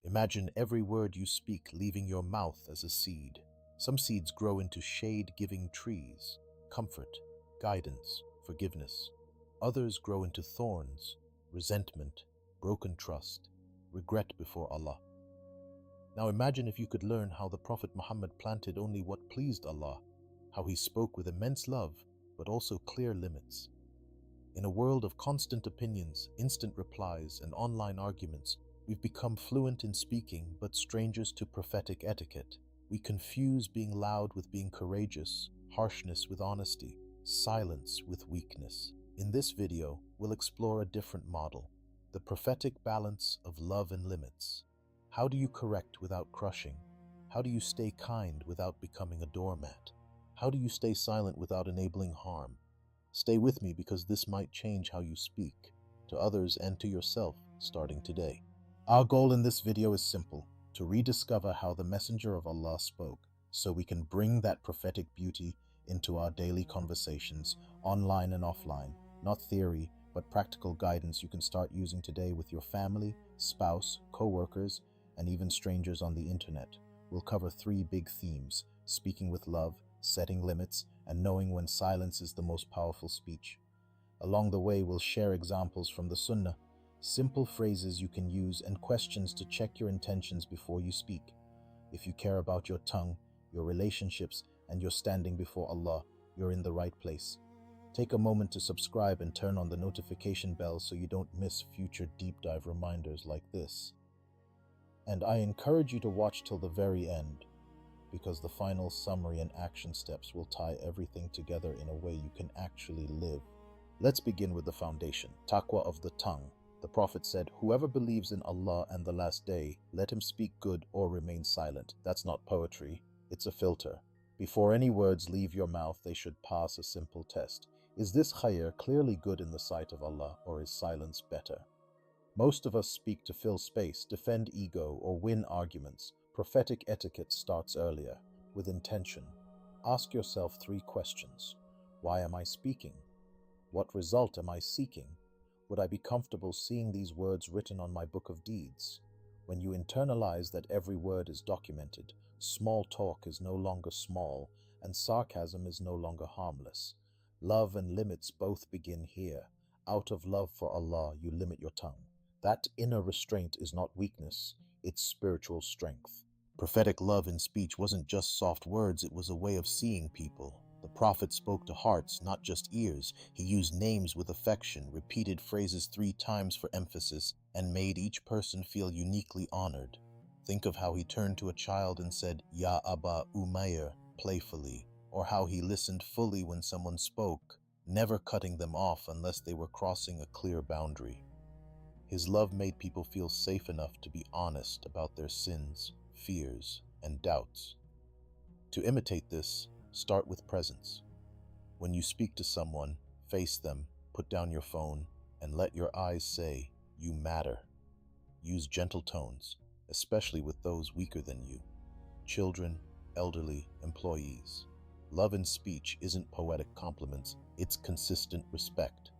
Imagine every word you speak leaving your mouth as a seed. Some seeds grow into shade-giving trees, comfort, guidance, forgiveness. Others grow into thorns, resentment, broken trust, regret before Allah. Now imagine if you could learn how the Prophet Muhammad planted only what pleased Allah, how he spoke with immense love, but also clear limits. In a world of constant opinions, instant replies, and online arguments, we've become fluent in speaking, but strangers to prophetic etiquette. We confuse being loud with being courageous, harshness with honesty, silence with weakness. In this video, we'll explore a different model, the prophetic balance of love and limits. How do you correct without crushing? How do you stay kind without becoming a doormat? How do you stay silent without enabling harm? Stay with me because this might change how you speak, to others and to yourself, starting today. Our goal in this video is simple, to rediscover how the Messenger of Allah spoke, so we can bring that prophetic beauty into our daily conversations, online and offline. Not theory, but practical guidance you can start using today with your family, spouse, co-workers, and even strangers on the internet. We'll cover 3 big themes: speaking with love, setting limits, and knowing when silence is the most powerful speech. Along the way, we'll share examples from the Sunnah, simple phrases you can use, and questions to check your intentions before you speak. If you care about your tongue, your relationships, and your standing before Allah, you're in the right place. Take a moment to subscribe and turn on the notification bell so you don't miss future deep dive reminders like this. And I encourage you to watch till the very end, because the final summary and action steps will tie everything together in a way you can actually live. Let's begin with the foundation, taqwa of the tongue. The Prophet said, "Whoever believes in Allah and the last day, let him speak good or remain silent." That's not poetry, it's a filter. Before any words leave your mouth, they should pass a simple test. Is this khayr clearly good in the sight of Allah, or is silence better? Most of us speak to fill space, defend ego, or win arguments. Prophetic etiquette starts earlier, with intention. Ask yourself 3 questions. Why am I speaking? What result am I seeking? Would I be comfortable seeing these words written on my book of deeds? When you internalize that every word is documented, small talk is no longer small, and sarcasm is no longer harmless. Love and limits both begin here. Out of love for Allah, you limit your tongue. That inner restraint is not weakness, it's spiritual strength. Prophetic love in speech wasn't just soft words, it was a way of seeing people. The Prophet spoke to hearts, not just ears. He used names with affection, repeated phrases 3 times for emphasis, and made each person feel uniquely honored. Think of how he turned to a child and said, "Ya Aba Umayr," playfully, or how he listened fully when someone spoke, never cutting them off unless they were crossing a clear boundary. His love made people feel safe enough to be honest about their sins, fears, and doubts. To imitate this, start with presence. When you speak to someone, face them, put down your phone, and let your eyes say, "You matter." Use gentle tones, especially with those weaker than you. Children, elderly, employees. Love in speech isn't poetic compliments, it's consistent respect.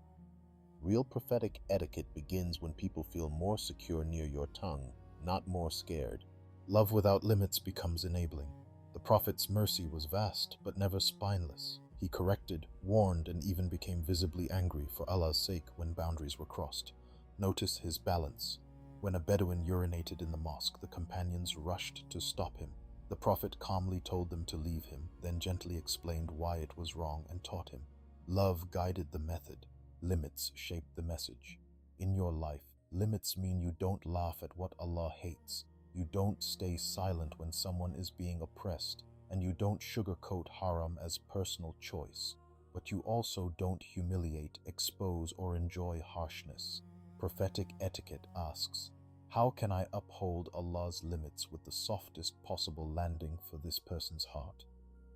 Real prophetic etiquette begins when people feel more secure near your tongue, not more scared. Love without limits becomes enabling. The Prophet's mercy was vast, but never spineless. He corrected, warned, and even became visibly angry for Allah's sake when boundaries were crossed. Notice his balance. When a Bedouin urinated in the mosque, the companions rushed to stop him. The Prophet calmly told them to leave him, then gently explained why it was wrong and taught him. Love guided the method. Limits shaped the message. In your life, limits mean you don't laugh at what Allah hates. You don't stay silent when someone is being oppressed, and you don't sugarcoat haram as personal choice. But you also don't humiliate, expose, or enjoy harshness. Prophetic etiquette asks, how can I uphold Allah's limits with the softest possible landing for this person's heart?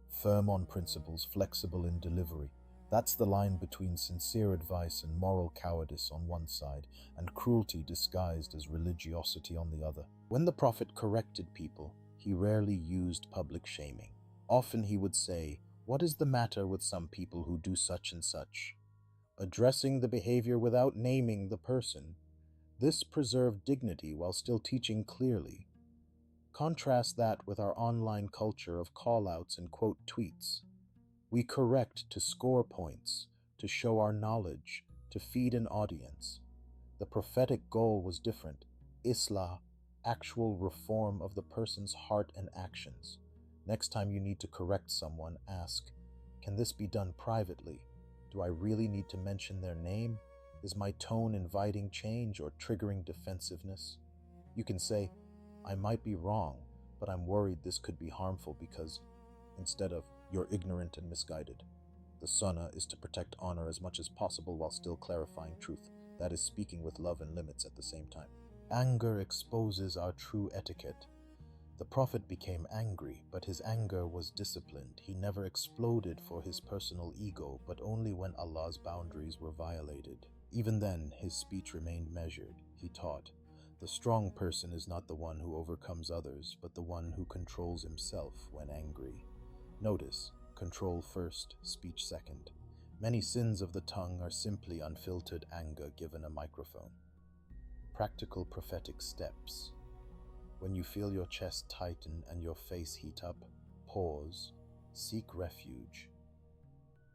Firm on principles, flexible in delivery. That's the line between sincere advice and moral cowardice on one side, and cruelty disguised as religiosity on the other. When the Prophet corrected people, he rarely used public shaming. Often he would say, "What is the matter with some people who do such and such?" addressing the behavior without naming the person. This preserved dignity while still teaching clearly. Contrast that with our online culture of callouts and quote tweets. We correct to score points, to show our knowledge, to feed an audience. The prophetic goal was different. Islah, actual reform of the person's heart and actions. Next time you need to correct someone, ask, can this be done privately? Do I really need to mention their name? Is my tone inviting change or triggering defensiveness? You can say, I might be wrong, but I'm worried this could be harmful because, instead of, you're ignorant and misguided. The Sunnah is to protect honor as much as possible while still clarifying truth. That is speaking with love and limits at the same time. Anger exposes our true etiquette. The Prophet became angry, but his anger was disciplined. He never exploded for his personal ego, but only when Allah's boundaries were violated. Even then, his speech remained measured. He taught, the strong person is not the one who overcomes others, but the one who controls himself when angry. Notice, control first, speech second. Many sins of the tongue are simply unfiltered anger given a microphone. Practical prophetic steps. When you feel your chest tighten and your face heat up, pause, seek refuge.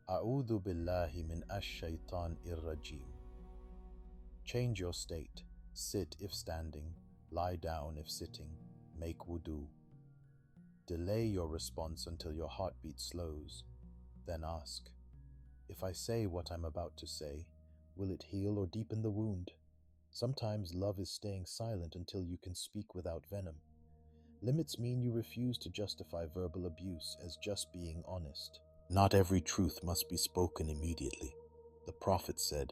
A'udhu billahi min ash-shaytan ir-rajim. Change your state. Sit if standing, lie down if sitting, make wudu. Delay your response until your heartbeat slows. Then ask, if I say what I'm about to say, will it heal or deepen the wound? Sometimes love is staying silent until you can speak without venom. Limits mean you refuse to justify verbal abuse as just being honest. Not every truth must be spoken immediately. The Prophet said,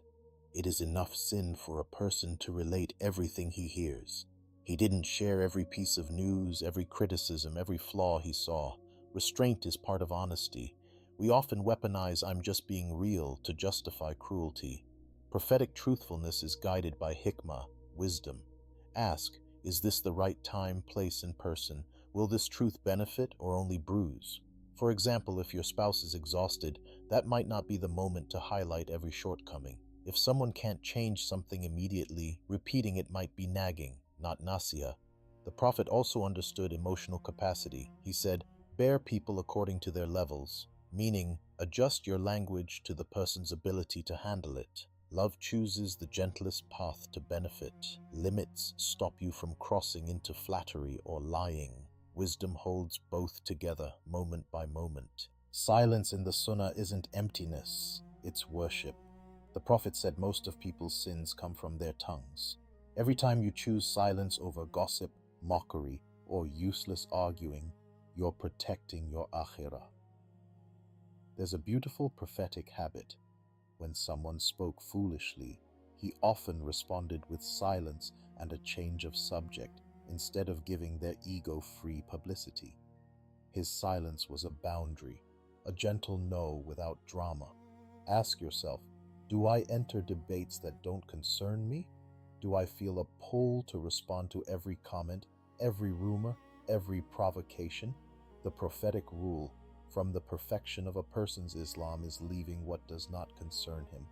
it is enough sin for a person to relate everything he hears. He didn't share every piece of news, every criticism, every flaw he saw. Restraint is part of honesty. We often weaponize I'm just being real to justify cruelty. Prophetic truthfulness is guided by hikmah, wisdom. Ask, is this the right time, place, and person? Will this truth benefit or only bruise? For example, if your spouse is exhausted, that might not be the moment to highlight every shortcoming. If someone can't change something immediately, repeating it might be nagging, not nasiya. The Prophet also understood emotional capacity. He said, bear people according to their levels, meaning adjust your language to the person's ability to handle it. Love chooses the gentlest path to benefit. Limits stop you from crossing into flattery or lying. Wisdom holds both together, moment by moment. Silence in the Sunnah isn't emptiness, it's worship. The Prophet said most of people's sins come from their tongues. Every time you choose silence over gossip, mockery, or useless arguing, you're protecting your akhirah. There's a beautiful prophetic habit. When someone spoke foolishly, he often responded with silence and a change of subject instead of giving their ego free publicity. His silence was a boundary, a gentle no without drama. Ask yourself, do I enter debates that don't concern me? Do I feel a pull to respond to every comment, every rumor, every provocation? The prophetic rule from the perfection of a person's Islam is leaving what does not concern him.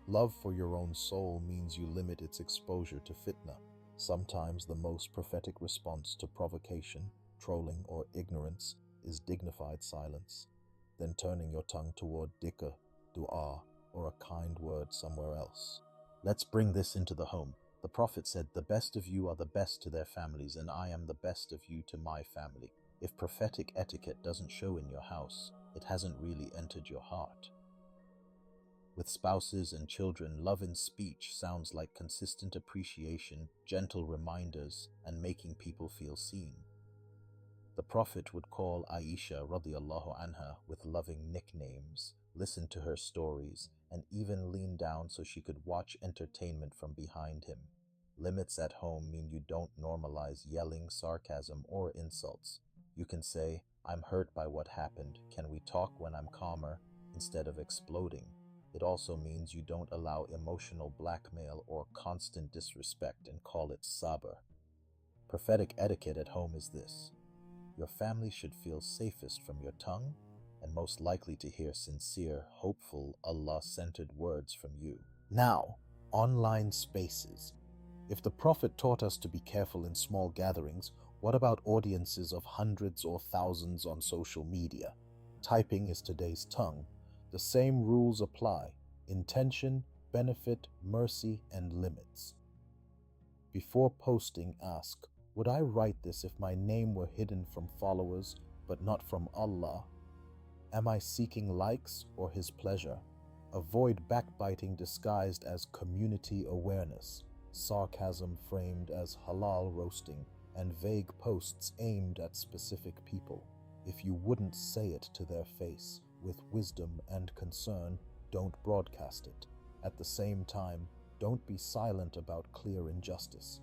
Love for your own soul means you limit its exposure to fitna. Sometimes the most prophetic response to provocation, trolling, or ignorance is dignified silence, then turning your tongue toward dhikr, dua, or a kind word somewhere else. Let's bring this into the home. The Prophet said, the best of you are the best to their families, and I am the best of you to my family. If prophetic etiquette doesn't show in your house, it hasn't really entered your heart. With spouses and children, love in speech sounds like consistent appreciation, gentle reminders, and making people feel seen. The Prophet would call Aisha radiallahu anha with loving nicknames, listen to her stories, and even lean down so she could watch entertainment from behind him. Limits at home mean you don't normalize yelling, sarcasm, or insults. You can say, I'm hurt by what happened. Can we talk when I'm calmer? Instead of exploding. It also means you don't allow emotional blackmail or constant disrespect and call it sabr. Prophetic etiquette at home is this. Your family should feel safest from your tongue and most likely to hear sincere, hopeful, Allah-centered words from you. Now, online spaces. If the Prophet taught us to be careful in small gatherings, what about audiences of hundreds or thousands on social media? Typing is today's tongue. The same rules apply: intention, benefit, mercy, and limits. Before posting, ask, would I write this if my name were hidden from followers but not from Allah? Am I seeking likes or His pleasure? Avoid backbiting disguised as community awareness, sarcasm framed as halal roasting, and vague posts aimed at specific people. If you wouldn't say it to their face, with wisdom and concern, don't broadcast it. At the same time, don't be silent about clear injustice.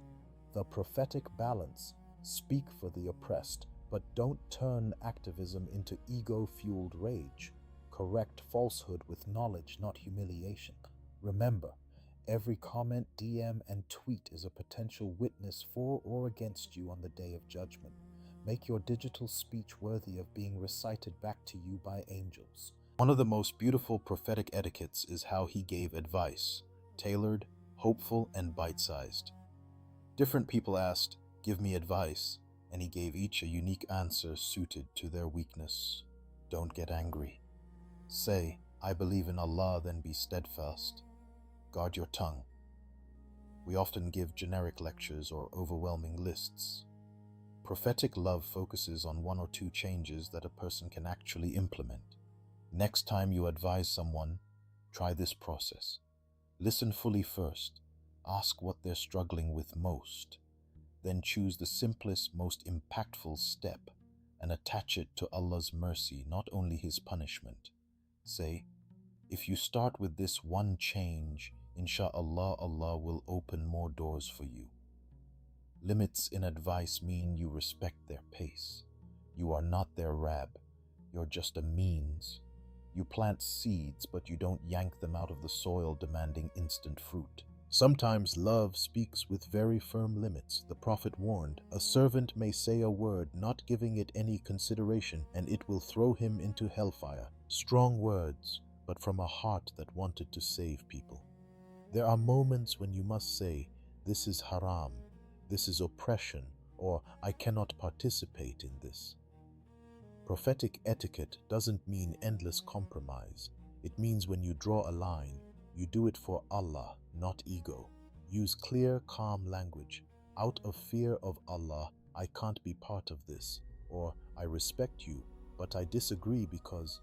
The prophetic balance: speak for the oppressed, but don't turn activism into ego-fueled rage. Correct falsehood with knowledge, not humiliation. Remember, every comment, DM, and tweet is a potential witness for or against you on the day of judgment. Make your digital speech worthy of being recited back to you by angels. One of the most beautiful prophetic etiquettes is how he gave advice, tailored, hopeful, and bite-sized. Different people asked, "Give me advice," and he gave each a unique answer suited to their weakness. Don't get angry. Say, "I believe in Allah," then be steadfast. Guard your tongue. We often give generic lectures or overwhelming lists. Prophetic love focuses on one or two changes that a person can actually implement. Next time you advise someone, try this process. Listen fully first. Ask what they're struggling with most. Then choose the simplest, most impactful step and attach it to Allah's mercy, not only His punishment. Say, if you start with this one change, insha'Allah, Allah will open more doors for you. Limits in advice mean you respect their pace. You are not their rab. You're just a means. You plant seeds, but you don't yank them out of the soil demanding instant fruit. Sometimes love speaks with very firm limits. The Prophet warned, "A servant may say a word, not giving it any consideration, and it will throw him into hellfire." Strong words, but from a heart that wanted to save people. There are moments when you must say, "This is haram, this is oppression," or "I cannot participate in this." Prophetic etiquette doesn't mean endless compromise. It means when you draw a line, you do it for Allah, not ego. Use clear, calm language. Out of fear of Allah, I can't be part of this. Or, I respect you, but I disagree because...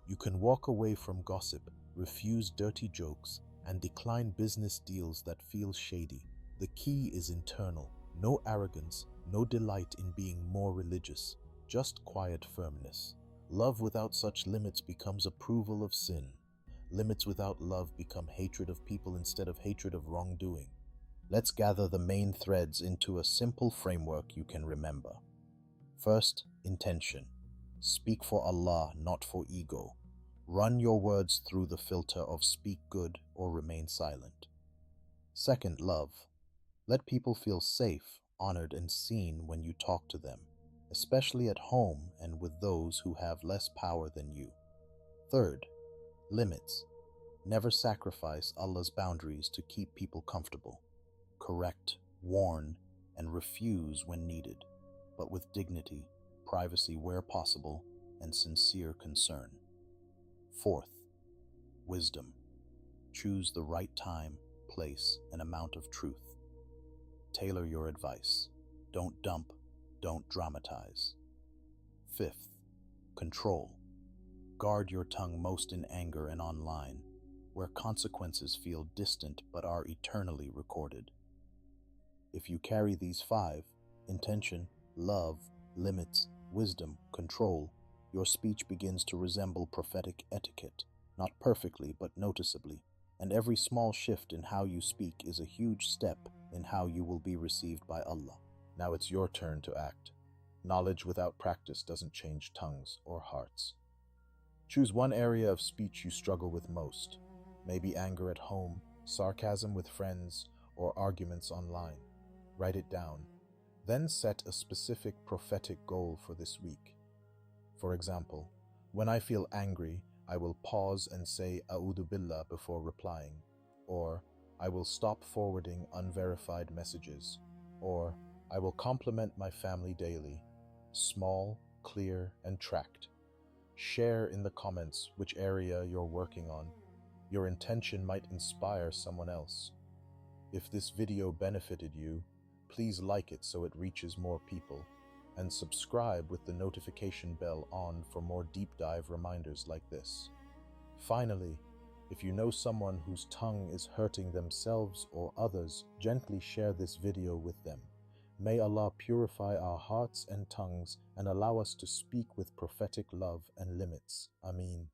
You can walk away from gossip, refuse dirty jokes, and decline business deals that feel shady. The key is internal. No arrogance, no delight in being more religious. Just quiet firmness. Love without such limits becomes approval of sin. Limits without love become hatred of people instead of hatred of wrongdoing. Let's gather the main threads into a simple framework you can remember. First, intention. Speak for Allah, not for ego. Run your words through the filter of speak good or remain silent. Second, love. Let people feel safe, honored, and seen when you talk to them, especially at home and with those who have less power than you. Third, limits. Never sacrifice Allah's boundaries to keep people comfortable. Correct, warn, and refuse when needed, but with dignity, privacy where possible, and sincere concern. Fourth, wisdom. Choose the right time, place, and amount of truth. Tailor your advice. Don't dump, don't dramatize. Fifth, control. Guard your tongue most in anger and online, where consequences feel distant but are eternally recorded. If you carry these 5, intention, love, limits, wisdom, control, your speech begins to resemble prophetic etiquette, not perfectly but noticeably, and every small shift in how you speak is a huge step in how you will be received by Allah. Now it's your turn to act. Knowledge without practice doesn't change tongues or hearts. Choose one area of speech you struggle with most, maybe anger at home, sarcasm with friends, or arguments online. Write it down. Then set a specific prophetic goal for this week. For example, when I feel angry, I will pause and say A'udhu Billah before replying, or I will stop forwarding unverified messages, or I will compliment my family daily. Small, clear, and tracked. Share in the comments which area you're working on. Your intention might inspire someone else. If this video benefited you, please like it so it reaches more people, and subscribe with the notification bell on for more deep dive reminders like this. Finally, if you know someone whose tongue is hurting themselves or others, gently share this video with them. May Allah purify our hearts and tongues and allow us to speak with prophetic love and limits. Ameen.